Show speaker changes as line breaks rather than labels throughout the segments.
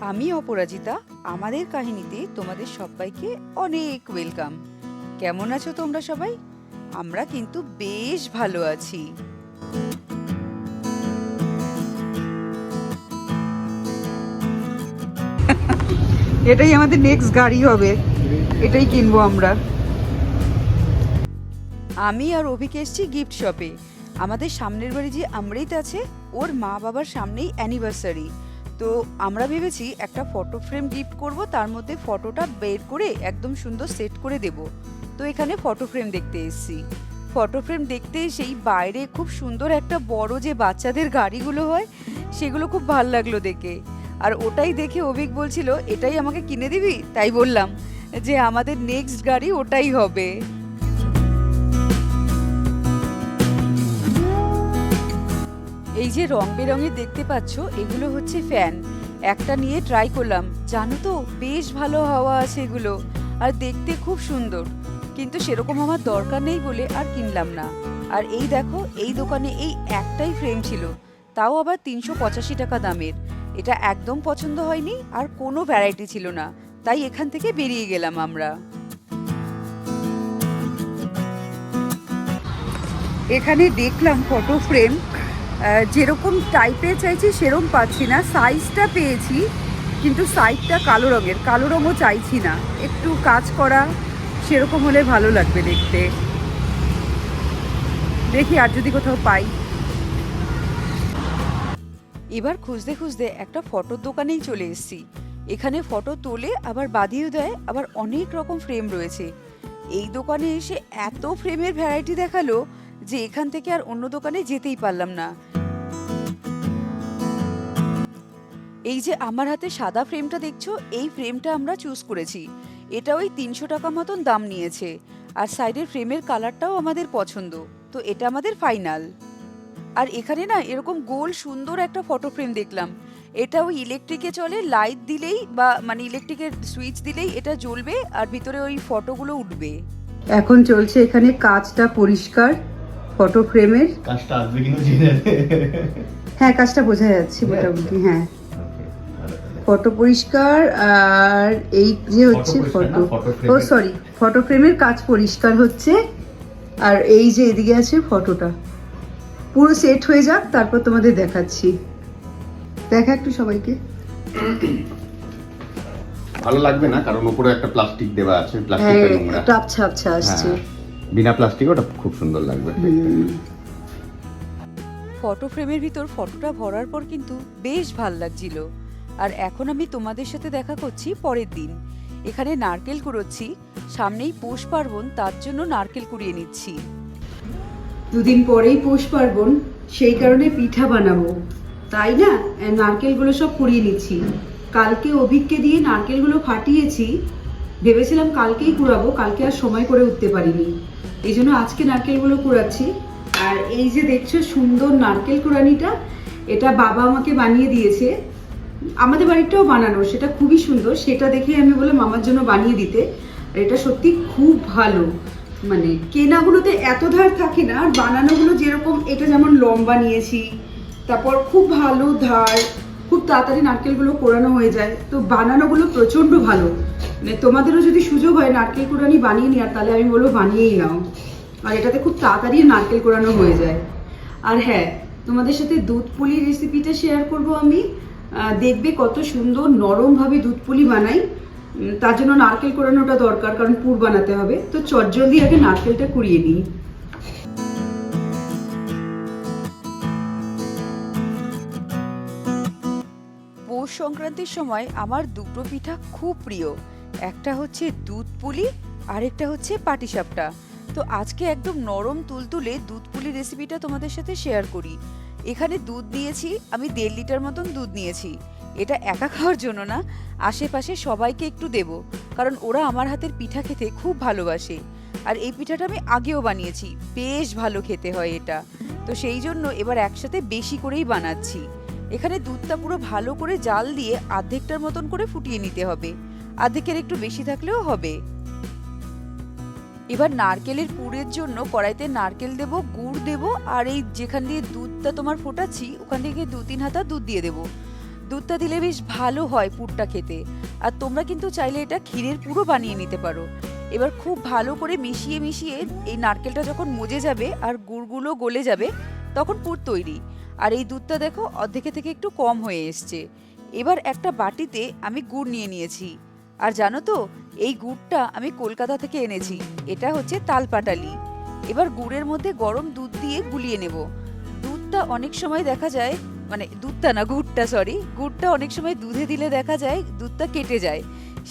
আমি অপরাজিতা। আমাদের কাহিনীতে তোমাদের সবাইকে অনেক ওয়েলকাম। কেমন আছো তোমরা সবাই? আমরা কিন্তু বেশ ভালো আছি। এটাই আমাদের নেক্সট গাড়ি হবে, এটাই কিনবো আমরা। আমি আর অভিক এসেছি গিফট শপে। আমাদের সামনের বাড়ি যে অমৃত আছে, ওর মা বাবার সামনেই অ্যানিভার্সারি। তো আমরা ভেবেছি একটা ফটো ফ্রেম গিফট করব, তার মধ্যে ফটোটা বের করে একদম সুন্দর সেট করে দেব। তো এখানে ফটো ফ্রেম দেখতে এসেছি। ফটো ফ্রেম দেখতে এসেই বাইরে খুব সুন্দর একটা বড় যে বাচ্চাদের গাড়িগুলো হয়, সেগুলো খুব ভাল লাগলো দেখে। আর ওটাই দেখে অভিক বলছিল এটাই আমাকে কিনে দিবি, তাই বললাম যে আমাদের নেক্সট গাড়ি ওটাই হবে। এই যে রং বেরঙের দেখতে পাচ্ছ, এগুলো হচ্ছে ফ্যান। একটা নিয়ে ট্রাই করলাম, জানো তো বেশ ভালো হাওয়া আছে এগুলো, আর দেখতে খুব সুন্দর। কিন্তু সেরকম আমার দরকার নেই বলে আর কিনলাম না। আর এই দেখো, এই দোকানে এই একটাই ফ্রেম ছিল, তাও আবার 385 টাকা দামের। এটা একদম পছন্দ হয়নি, আর কোনো ভ্যারাইটি ছিল না, তাই এখান থেকে বেরিয়ে গেলাম আমরা। এখানে দেখলাম ফটো ফ্রেম, যেরকম টাইপের চাইছি সেরকম পাচ্ছি না। সাইজটা পেয়েছি, কিন্তু সাইজটা কালো রঙের, কালো রঙও চাইছি না, একটু কাজ করা সেরকম হলে ভালো লাগবে দেখতে। দেখি আর যদি কোথাও পাই। এবার খুঁজতে খুঁজতে একটা ফটোর দোকানেই চলে এসেছি। এখানে ফটো তোলে, আবার বাঁধিয়েও দেয়, আবার অনেক রকম ফ্রেম রয়েছে। এই দোকানে এসে এত ফ্রেমের ভ্যারাইটি দেখালো যে এখান থেকে আর অন্য দোকানে যেতেই পারলাম না। এই যে আমার হাতে সাদা ফ্রেমটা দেখছো, এই ফ্রেমটা আমরা চুজ করেছি। এটা ওই 300 টাকা মতন দাম নিয়েছে। আর সাইডের ফ্রেমের কালারটাও আমাদের পছন্দ, তো এটা আমাদের ফাইনাল। আর এখানে না এরকম গোল সুন্দর একটা ফটো ফ্রেম দেখলাম। এটা ওই ইলেকট্রিকে চলে, লাইট দিলেই বা মানে ইলেকট্রিকের সুইচ দিলেই এটা জ্বলবে, আর ভিতরে ওই ফটোগুলো উঠবে। এখন চলছে এখানে কাজটা পরিষ্কার ফটো ফ্রেমের।
কাজটা আসবে কিনা জেনে
হ্যাঁ, কাজটা বোঝা যাচ্ছে মোটামুটি। হ্যাঁ, ফটো পরিষ্কার। আর এই যে হচ্ছে ফটো, ও সরি, ফটো ফ্রেমের কাজ পরিষ্কার হচ্ছে। আর এই যে এদিকে আছে ফটোটা, পুরো সেট হয়ে যাক তারপর তোমাদের দেখাচ্ছি। দেখা একটু সবাইকে।
ভালো লাগবে না, কারণ উপরে একটা প্লাস্টিক দেওয়া আছে, প্লাস্টিকটা নোংরা,
একটা আবছা আবছা আসছে।
বিনা প্লাস্টিকে ওটা খুব সুন্দর লাগবে।
ফটো ফ্রেমের ভিতর ফটোটা ভরার পর কিন্তু বেশ ভাল লাগছিল। আর এখন আমি তোমাদের সাথে দেখা করছি পরের দিন। এখানে নারকেল কুড়োচ্ছি, সামনেই পৌষ পার্বণ, তার জন্য নারকেল কুড়িয়ে নিচ্ছি। দুদিন পরেই পৌষ পার্বণ, সেই কারণে পিঠা বানাবো, তাই না নারকেলগুলো সব কুড়িয়ে নিচ্ছি। কালকে অভিককে দিয়ে নারকেলগুলো ফাটিয়েছি, ভেবেছিলাম কালকেই কুড়াবো, কালকে আর সময় করে উঠতে পারিনি, এই জন্য আজকে নারকেলগুলো কুড়াচ্ছি। আর এই যে দেখছো সুন্দর নারকেল কুড়ানিটা, এটা বাবা আমাকে বানিয়ে দিয়েছে। আমাদের বাড়িটাও বানানো, সেটা খুবই সুন্দর, সেটা দেখে আমি বললাম আমার জন্য বানিয়ে দিতে। আর এটা সত্যি খুব ভালো, মানে কেনাগুলোতে এত ধার থাকে না, আর বানানোগুলো যেরকম, এটা যেমন লম্বা নিয়েছি, তারপর খুব ভালো ধার, খুব তাড়াতাড়ি নারকেলগুলো কোড়ানো হয়ে যায়। তো বানানোগুলো প্রচণ্ড ভালো, মানে তোমাদেরও যদি সুযোগ হয় নারকেল কোড়ানি বানিয়ে নেওয়ার, তাহলে আমি বলবো বানিয়েই নাও। আর এটাতে খুব তাড়াতাড়ি নারকেল কোড়ানো হয়ে যায়। আর হ্যাঁ, তোমাদের সাথে দুধ পুলির রেসিপিটা শেয়ার করব আমি। দেখবে কত সুন্দর নরমভাবে দুধ পুলি বানাই। তার জন্য নারকেল কোড়ানোটা দরকার, কারণ পুর বানাতে হবে। তো চটজলদি আগে নারকেলটা কুড়িয়ে নিই। পৌষ সংক্রান্তির সময় আমার দুটো পিঠা খুব প্রিয়, একটা হচ্ছে দুধ পুলি, আরেকটা হচ্ছে পাটিসাপটা। তো আজকে একদম নরম তুলতুলে দুধ পুলি রেসিপিটা তোমাদের সাথে শেয়ার করি। এখানে দুধ নিয়েছি আমি 1.5 লিটার মতন দুধ নিয়েছি। এটা একা খাওয়ার জন্য না, আশেপাশে সবাইকে একটু দেব, কারণ ওরা আমার হাতের পিঠা খেতে খুব ভালোবাসে। আর এই পিঠাটা আমি আগেও বানিয়েছি, বেশ ভালো খেতে হয় এটা। তো সেই জন্য এবার একসাথে বেশি করেই বানাচ্ছি। এখানে দুধটা পুরো ভালো করে জাল দিয়ে অর্ধেকটার মতন করে ফুটিয়ে নিতে হবে, অর্ধেকের একটু বেশি থাকলেও হবে। এবার নারকেলের পুরের জন্য কড়াইতে নারকেল দেব, গুড় দেব, আর এই যেখান দিয়ে দুধটা তোমার ফোটাচ্ছি ওখান থেকে 2-3 হাতা দুধ দিয়ে দেব। দুধটা দিলে বেশ ভালো হয় পুরটা খেতে। আর তোমরা কিন্তু চাইলে এটা ক্ষীরের পুরো বানিয়ে নিতে পারো। এবার খুব ভালো করে মিশিয়ে মিশিয়ে এই নারকেলটা যখন মজে যাবে আর গুড়গুলো গলে যাবে, তখন পুর তৈরি। আর এই দুধটা দেখো অর্ধেকে থেকে একটু কম হয়ে এসছে। এবার একটা বাটিতে আমি গুড় নিয়ে নিয়েছি। আর জানো তো, এই গুড়টা আমি কলকাতা থেকে এনেছি। এটা হচ্ছে তালপাটালি। এবার গুড়ের মধ্যে গরম দুধ দিয়ে গুলিয়ে নেব। দুধটা অনেক সময় দেখা যায়, মানে দুধটা না, গুড়টা, সরি, গুড়টা অনেক সময় দুধে দিলে দেখা যায় দুধটা কেটে যায়।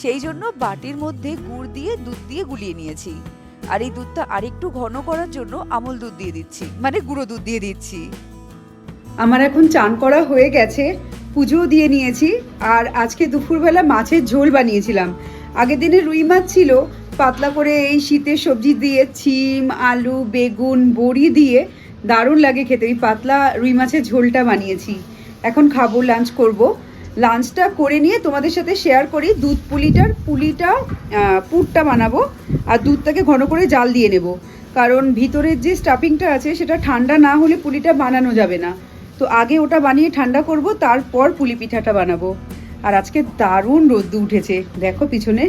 সেই জন্য বাটির মধ্যে গুড় দিয়ে দুধ দিয়ে গুলিয়ে নিয়েছি। আর এই দুধটা আরেকটু ঘন করার জন্য আমল দুধ দিয়ে দিচ্ছি, মানে গুঁড়ো দুধ দিয়ে দিচ্ছি।
আমার এখন চান করা হয়ে গেছে, পুজোও দিয়ে নিয়েছি। আর আজকে দুপুরবেলা মাছের ঝোল বানিয়েছিলাম। আগের দিনে রুই মাছ ছিল, পাতলা করে এই শীতের সবজি দিয়ে শিম, আলু, বেগুন, বড়ি দিয়ে দারুণ লাগে খেতে। ওই পাতলা রুই মাছের ঝোলটা বানিয়েছি। এখন খাবো, লাঞ্চ করব। লাঞ্চটা করে নিয়ে তোমাদের সাথে শেয়ার করি দুধ পুরটা বানাবো। আর দুধটাকে ঘন করে জাল দিয়ে নেব, কারণ ভিতরের যে স্টাফিংটা আছে সেটা ঠান্ডা না হলে পুলিটা বানানো যাবে না। তো আগে ওটা বানিয়ে ঠান্ডা করব, তারপর পুলি পিঠাটা বানাবো। আর আজকে দারুণ রোদ উঠেছে, দেখো পিছনে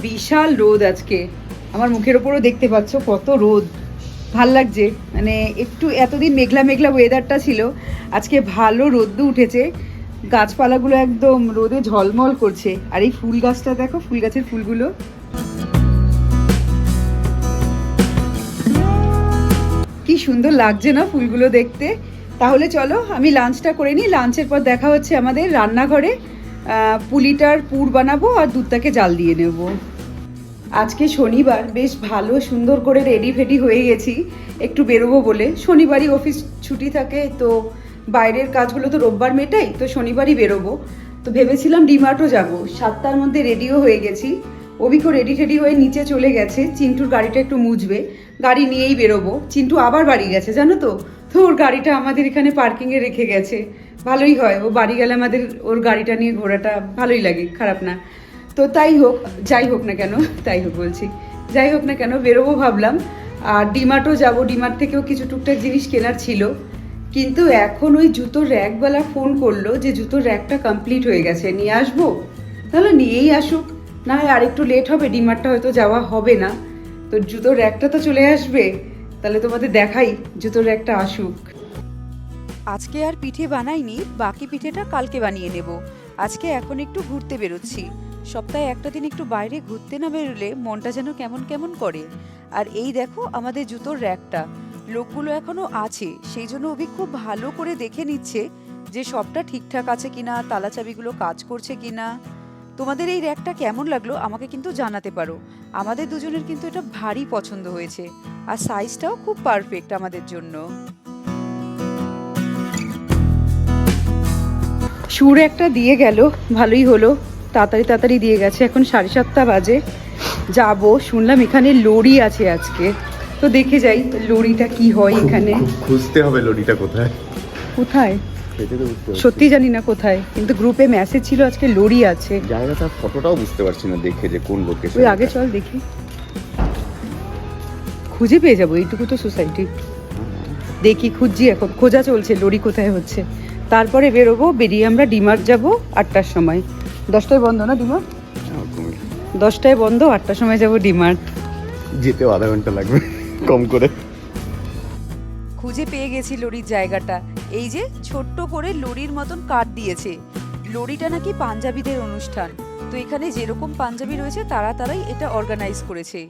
বিশাল রোদ আজকে। আমার মুখের ওপরও দেখতে পাচ্ছ কত রোদ, ভাল লাগছে। মানে একটু এতদিন মেঘলা মেঘলা ওয়েদারটা ছিল, আজকে ভালো রোদ উঠেছে। গাছপালাগুলো একদম রোদে ঝলমল করছে। আর এই ফুল গাছটা দেখো, ফুল গাছের ফুলগুলো কি সুন্দর লাগছে না ফুলগুলো দেখতে। তাহলে চলো আমি লাঞ্চটা করে নিই, লাঞ্চের পর দেখা হচ্ছে আমাদের রান্নাঘরে। পুলিটার পুর বানাবো আর দুধটাকে জাল দিয়ে নেব। আজকে শনিবার, বেশ ভালো সুন্দর করে রেডি ফেডি হয়ে গেছি একটু বেরোবো বলে। শনিবারই অফিস ছুটি থাকে, তো বাইরের কাজগুলো তো রোববার মেটাই, তো শনিবারই বেরোবো। তো ভেবেছিলাম ডিমার্টও যাব। 7টার মধ্যে রেডিও হয়ে গেছি। অভিকও রেডি টেডি হয়ে নিচে চলে গেছে, চিন্টুর গাড়িটা একটু মুছবে, গাড়ি নিয়েই বেরোবো। চিন্টু আবার বাড়ি গেছে জানো তো, তো ওর গাড়িটা আমাদের এখানে পার্কিংয়ে রেখে গেছে। ভালোই হয়, ও বাড়ি গেলে আমাদের ওর গাড়িটা নিয়ে ঘোরাটা ভালোই লাগে, খারাপ না। তো যাই হোক না কেন বেরোবো ভাবলাম। আর ডিমার্টও যাব, ডিমার্ট থেকেও কিছু টুকটাক জিনিস কেনার ছিল। কিন্তু এখন ওই জুতোর র্যাকওয়ালা ফোন করলো যে জুতোর র্যাকটা কমপ্লিট হয়ে গেছে, নিয়ে আসবো। তাহলে নিয়েই আসুক, না হয় আরেকটু লেট হবে, ডিমার্টটা হয়তো যাওয়া হবে না। তো জুতোর র্যাকটা তো চলে আসবে, তাহলে তোমাদের দেখাই জুতোর র্যাকটা আসুক।
আজকে আর পিঠে বানাইনি, বাকি পিঠেটা কালকে বানিয়ে নেব। আজকে এখন একটু ঘুরতে বেরোচ্ছি। সপ্তাহে একটা দিন একটু বাইরে ঘুরতে না বেরোলে মনটা যেন কেমন কেমন করে। আর এই দেখো আমাদের জুতোর র্যাকটা, লোকগুলো এখনো আছে, সেই জন্য অভি খুব ভালো করে দেখে নিচ্ছে যে সবটা ঠিকঠাক আছে কিনা, তালা চাবিগুলো কাজ করছে কিনা। তোমাদের এই র্যাকটা কেমন লাগলো আমাকে কিন্তু জানাতে পারো। আমাদের দুজনের কিন্তু এটা ভারী পছন্দ হয়েছে, আর সাইজটাও খুব পারফেক্ট আমাদের জন্য।
সুর একটা দিয়ে গেল, ভালোই হলো, তাড়াতাড়ি দিয়ে গেছে। এখন 7:30 বাজে, যাব। শুনলাম এখানে লরি আছে আজকে, তো দেখে যাই লরিটা কি হয় এখানে।
খুঁজতে হবে লরিটা কোথায়।
কোথায় সত্যি জানি না কোথায়, কিন্তু গ্রুপে মেসেজ ছিল আজকে লরি আছে।
জায়গাটা ফটোটাও বুঝতে পারছি না দেখে যে কোন লোকেশন।
ওই আগে চল দেখি, খুঁজে পেয়ে যাবো, এইটুকু তো সোসাইটি। দেখি, খুঁজছি, এখন খোঁজা চলছে লরি কোথায় হচ্ছে। তারপরে বেরোবো, বেরিয়ে আমরা ডিমার্ট যাব 8টার সময়। 10টায় বন্ধ না ডিমার্ট? 10টায় বন্ধ, 8টার সময় যাব ডিমার্ট।
যেতেও আধা ঘন্টা লাগবে কম করে।
খুঁজে পেয়ে গেছি লরির জায়গাটা। এই যে ছোট্ট করে লরির মতন কাঠ দিয়েছে। লরিটা নাকি পাঞ্জাবিদের অনুষ্ঠান, তো এখানে যেরকম পাঞ্জাবি রয়েছে তারাই এটা অর্গানাইজ করেছে।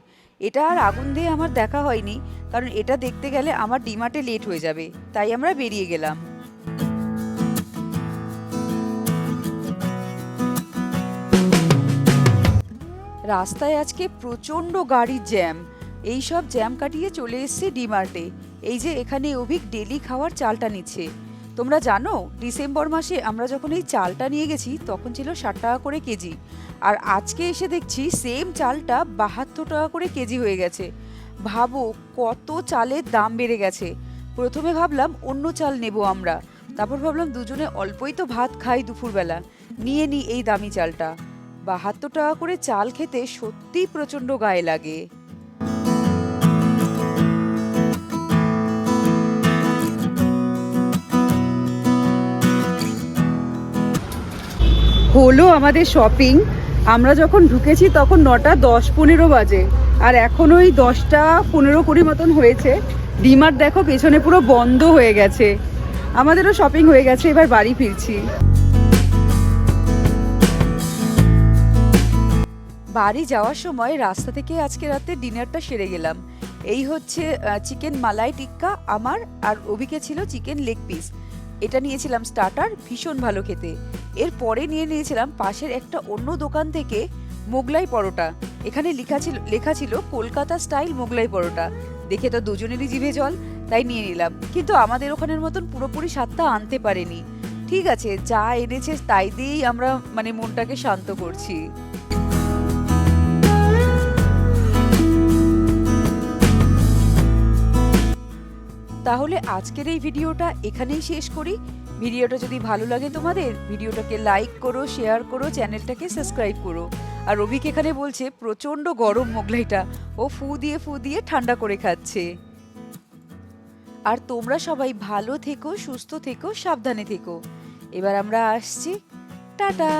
এটা আর আগুন দিয়ে আমার দেখা হয়নি, কারণ এটা দেখতে গেলে আমার ডিমার্টে লেট হয়ে যাবে, তাই আমরা বেরিয়ে গেলাম। রাস্তায় আজকে প্রচণ্ড গাড়ির জ্যাম। এই সব জ্যাম কাটিয়ে চলে এসেছি ডিমার্টে। এই যে এখানে অভিক ডেলি খাওয়ার চালটা নিচ্ছে। তোমরা জানো ডিসেম্বর মাসে আমরা যখন এই চালটা নিয়ে গেছি তখন ছিল 60 টাকা করে কেজি, আর আজকে এসে দেখছি সেম চালটা 72 টাকা করে কেজি হয়ে গেছে। ভাবো কত চালের দাম বেড়ে গেছে। প্রথমে ভাবলাম অন্য চাল নেব আমরা, তারপর ভাবলাম দুজনে অল্পই তো ভাত খাই দুপুরবেলা, নিয়ে নিই এই দামি চালটা। 72 টাকা করে চাল খেতে সত্যিই প্রচণ্ড গায়ে লাগে।
হলো আমাদের শপিং। আমরা যখন ঢুকেছি তখন 9:10-15 বাজে, আর এখন ওই 10:15-20 মতন হয়েছে। ডিমার্ট দেখো পেছনে পুরো বন্ধ হয়ে গেছে। আমাদেরও শপিং হয়ে গেছে, এবার বাড়ি ফিরছি।
বাড়ি যাওয়ার সময় রাস্তা থেকে আজকে রাতে ডিনারটা সেরে গেলাম। এই হচ্ছে চিকেন মালাই টিক্কা আমার, আর অভিকে ছিল চিকেন লেগ পিস। এটা নিয়েছিলাম স্টার্টার, ভীষণ ভালো খেতে। এরপরে নিয়েছিলাম পাশের একটা অন্য দোকান থেকে মোগলাই পরোটা। এখানে লেখা ছিল কলকাতা স্টাইল মোগলাই পরোটা। দেখে তো দুজনেরই জিভে জল, তাই নিয়ে নিলাম। কিন্তু আমাদের ওখানের মতন পুরোপুরি স্বাদটা আনতে পারেনি। ঠিক আছে, যা এনেছে তাই দিয়েই আমরা মানে মনটাকে শান্ত করছি। তাহলে আজকের এই ভিডিওটা এখানেই শেষ করি। ভিডিওটা যদি ভালো লাগে তোমাদের, ভিডিওটাকে লাইক করো, শেয়ার করো, চ্যানেলটাকে সাবস্ক্রাইব করো। আর রবিক এখানে বলছে প্রচন্ড গরম মোগলাইটা, ও ফু দিয়ে ঠান্ডা করে খাচ্ছে। আর তোমরা সবাই ভালো থেকো, সুস্থ থেকো, সাবধানে থেকো। এবার আমরা আসছি, টাটা।